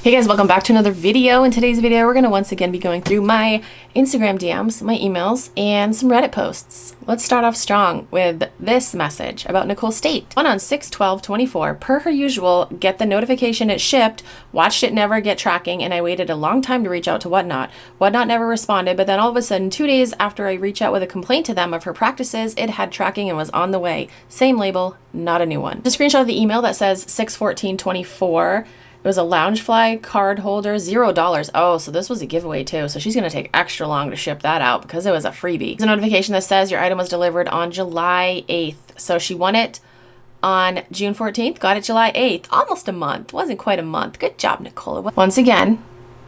Hey guys, welcome back to another video. In today's video, we're going to once again be going through my Instagram DMs, my emails, and some Reddit posts. Let's start off strong with this message about Nicole State. One on 6/12/24, per her usual, get the notification it shipped, watched it never get tracking, and I waited a long time to reach out to Whatnot. Whatnot never responded, but then all of a sudden, 2 days after I reach out with a complaint to them of her practices, it had tracking and was on the way. Same label, not a new one. The screenshot of the email that says 6/14/24. It was a Loungefly card holder, $0. Oh, so this was a giveaway too. So she's going to take extra long to ship that out because it was a freebie. There's a notification that says your item was delivered on July 8th. So she won it on June 14th, got it July 8th. Almost a month. Wasn't quite a month. Good job, Nicole. Once again,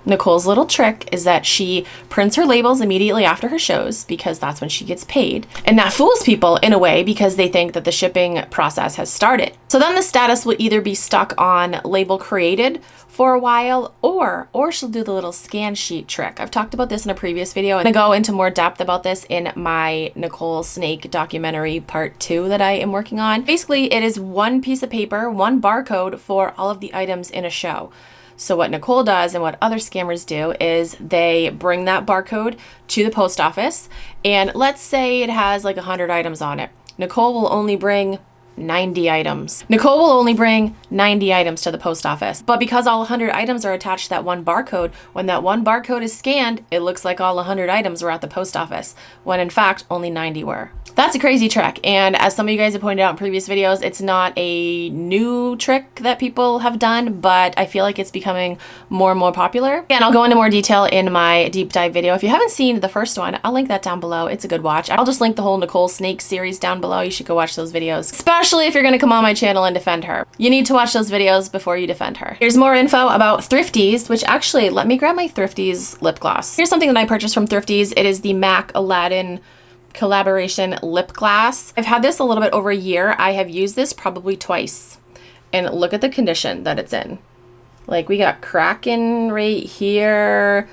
Nicole's little trick is that she prints her labels immediately after her shows because that's when she gets paid. And that fools people in a way because they think that the shipping process has started. So then the status will either be stuck on label created for a while or she'll do the little scan sheet trick. I've talked about this in a previous video and I go into more depth about this in my Nicole Snake documentary part 2 that I am working on. Basically, it is one piece of paper, one barcode for all of the items in a show. So what Nicole does and what other scammers do is they bring that barcode to the post office, and let's say it has like 100 items on it. Nicole will only bring 90 items. Nicole will only bring 90 items to the post office. But because all 100 items are attached to that one barcode, when that one barcode is scanned, it looks like all 100 items were at the post office, when in fact only 90 were. That's a crazy trick. And as some of you guys have pointed out in previous videos, it's not a new trick that people have done, but I feel like it's becoming more and more popular. And I'll go into more detail in my deep dive video. If you haven't seen the first one, I'll link that down below. It's a good watch. I'll just link the whole Nicole Snake series down below. You should go watch those videos, especially if you're going to come on my channel and defend her. You need to watch those videos before you defend her. Here's more info about Thrifties, which actually, let me grab my Thrifties lip gloss. Here's something that I purchased from Thrifties. It is the MAC Aladdin collaboration lip gloss. I've had this a little bit over a year. I have used this probably twice. And look at the condition that it's in. Like, we got cracking right here.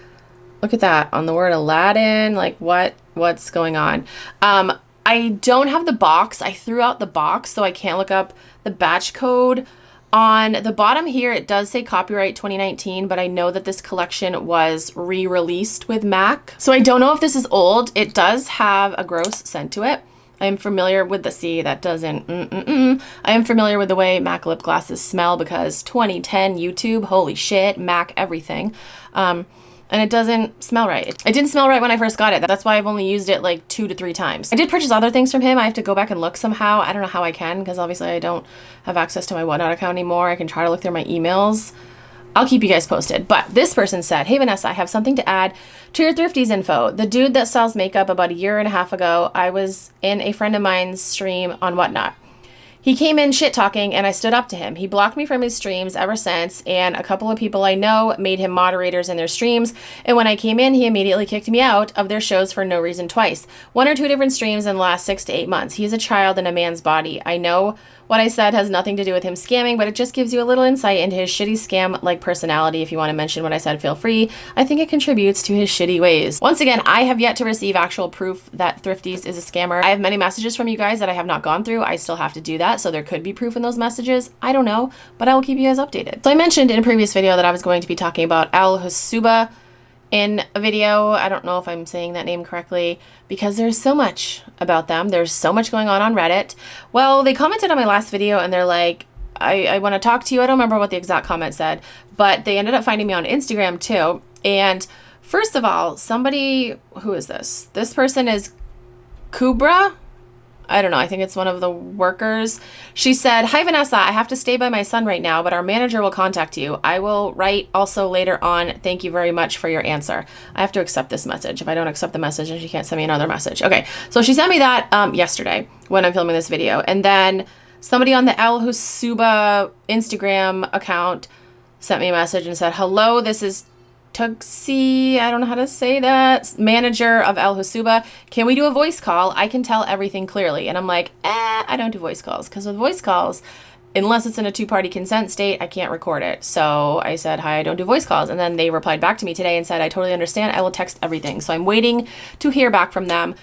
Look at that on the word Aladdin. Like, what's going on? I don't have the box. I threw out the box, so I can't look up the batch code. On the bottom here, it does say copyright 2019, but I know that this collection was re-released with MAC. So I don't know if this is old. It does have a gross scent to it. I am familiar with I am familiar with the way MAC lip glosses smell because 2010 YouTube, holy shit, MAC everything. And it doesn't smell right. It didn't smell right when I first got it. That's why I've only used it like 2 to 3 times. I did purchase other things from him. I have to go back and look somehow. I don't know how I can because obviously I don't have access to my Whatnot account anymore. I can try to look through my emails. I'll keep you guys posted. But this person said, "Hey Vanessa, I have something to add to your Thrifties info. The dude that sells makeup about a year and a half ago, I was in a friend of mine's stream on Whatnot. He came in shit talking and I stood up to him. He blocked me from his streams ever since, and a couple of people I know made him moderators in their streams, and when I came in, he immediately kicked me out of their shows for no reason twice. 1 or 2 different streams in the last 6 to 8 months. He's a child in a man's body. I know what I said has nothing to do with him scamming, but it just gives you a little insight into his shitty scam-like personality. If you want to mention what I said, feel free. I think it contributes to his shitty ways." Once again, I have yet to receive actual proof that Thrifties is a scammer. I have many messages from you guys that I have not gone through. I still have to do that, so there could be proof in those messages. I don't know, but I will keep you guys updated. So I mentioned in a previous video that I was going to be talking about Huba in a video. I don't know if I'm saying that name correctly because there's so much about them. There's so much going on Reddit. Well, they commented on my last video and they're like, I want to talk to you. I don't remember what the exact comment said, but they ended up finding me on Instagram too. And first of all, somebody, who is this? This person is Kubra. I don't know. I think it's one of the workers. She said, "Hi, Vanessa. I have to stay by my son right now, but our manager will contact you. I will write also later on. Thank you very much for your answer." I have to accept this message. If I don't accept the message, then she can't send me another message. Okay. So she sent me that yesterday when I'm filming this video. And then somebody on the Huba Instagram account sent me a message and said, "Hello, this is Tuxi, I don't know how to say that, manager of Huba. Can we do a voice call? I can tell everything clearly." And I'm like, I don't do voice calls because with voice calls, unless it's in a 2-party consent state, I can't record it. So I said, "Hi, I don't do voice calls." And then they replied back to me today and said, "I totally understand. I will text everything." So I'm waiting to hear back from them.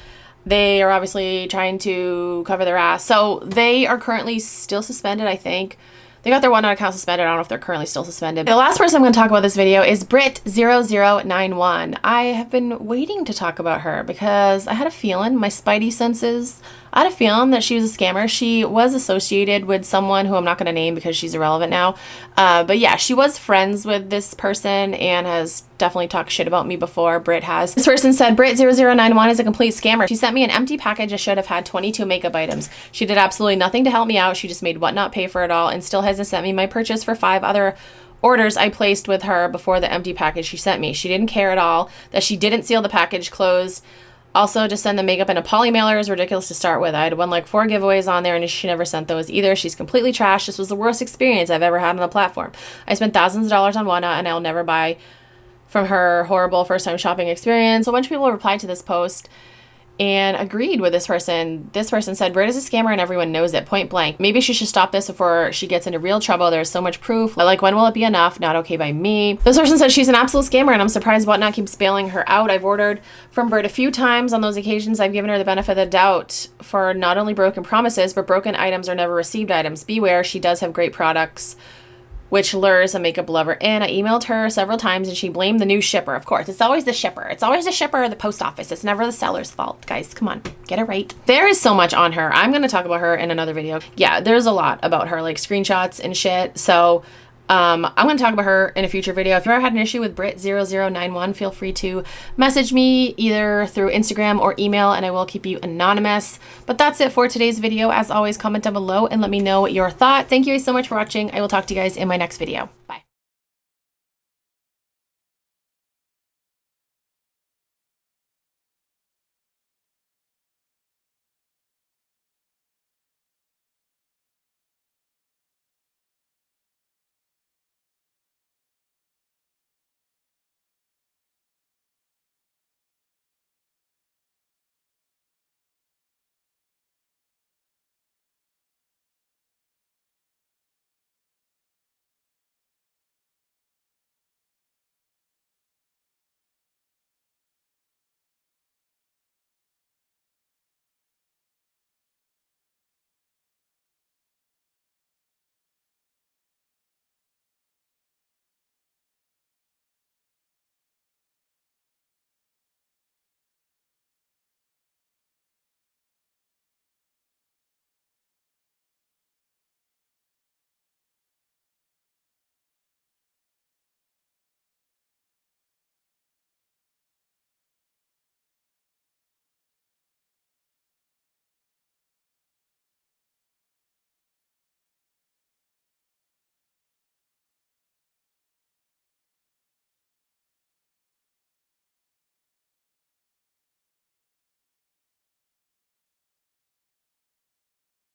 They are obviously trying to cover their ass. So they are currently still suspended, I think. They got their Whatnot account suspended. I don't know if they're currently still suspended. The last person I'm going to talk about this video is Britt0091. I have been waiting to talk about her because I had a feeling, my spidey senses, I had a feeling that she was a scammer. She was associated with someone who I'm not going to name because she's irrelevant now. But yeah, she was friends with this person and has definitely talked shit about me before. Britt has. This person said, Britt0091 is a complete scammer. She sent me an empty package that should have had 22 makeup items. She did absolutely nothing to help me out. She just made Whatnot pay for it all and still hasn't sent me my purchase for 5 other orders I placed with her before the empty package she sent me. She didn't care at all that she didn't seal the package closed. Also, to send the makeup in a poly mailer is ridiculous to start with. I had won like 4 giveaways on there and she never sent those either. She's completely trash. This was the worst experience I've ever had on the platform. I spent thousands of dollars on Whatnot and I'll never buy from her horrible first time shopping experience. So a bunch of people replied to this post and agreed with this person. This person said, Britt is a scammer and everyone knows it, point blank. Maybe she should stop this before she gets into real trouble. There's so much proof. Like, when will it be enough? Not okay by me. This person said she's an absolute scammer and I'm surprised Whatnot keeps bailing her out. I've ordered from Britt a few times. On those occasions, I've given her the benefit of the doubt for not only broken promises, but broken items are never received items. Beware, she does have great products, which lures a makeup lover in. I emailed her several times and she blamed the new shipper. Of course, it's always the shipper. It's always the shipper or the post office. It's never the seller's fault. Guys, come on, get it right. There is so much on her. I'm going to talk about her in another video. Yeah, there's a lot about her, like screenshots and shit. So I'm going to talk about her in a future video. If you ever had an issue with Britt0091, feel free to message me either through Instagram or email and I will keep you anonymous. But that's it for today's video. As always, comment down below and let me know your thoughts. Thank you guys so much for watching. I will talk to you guys in my next video. Bye.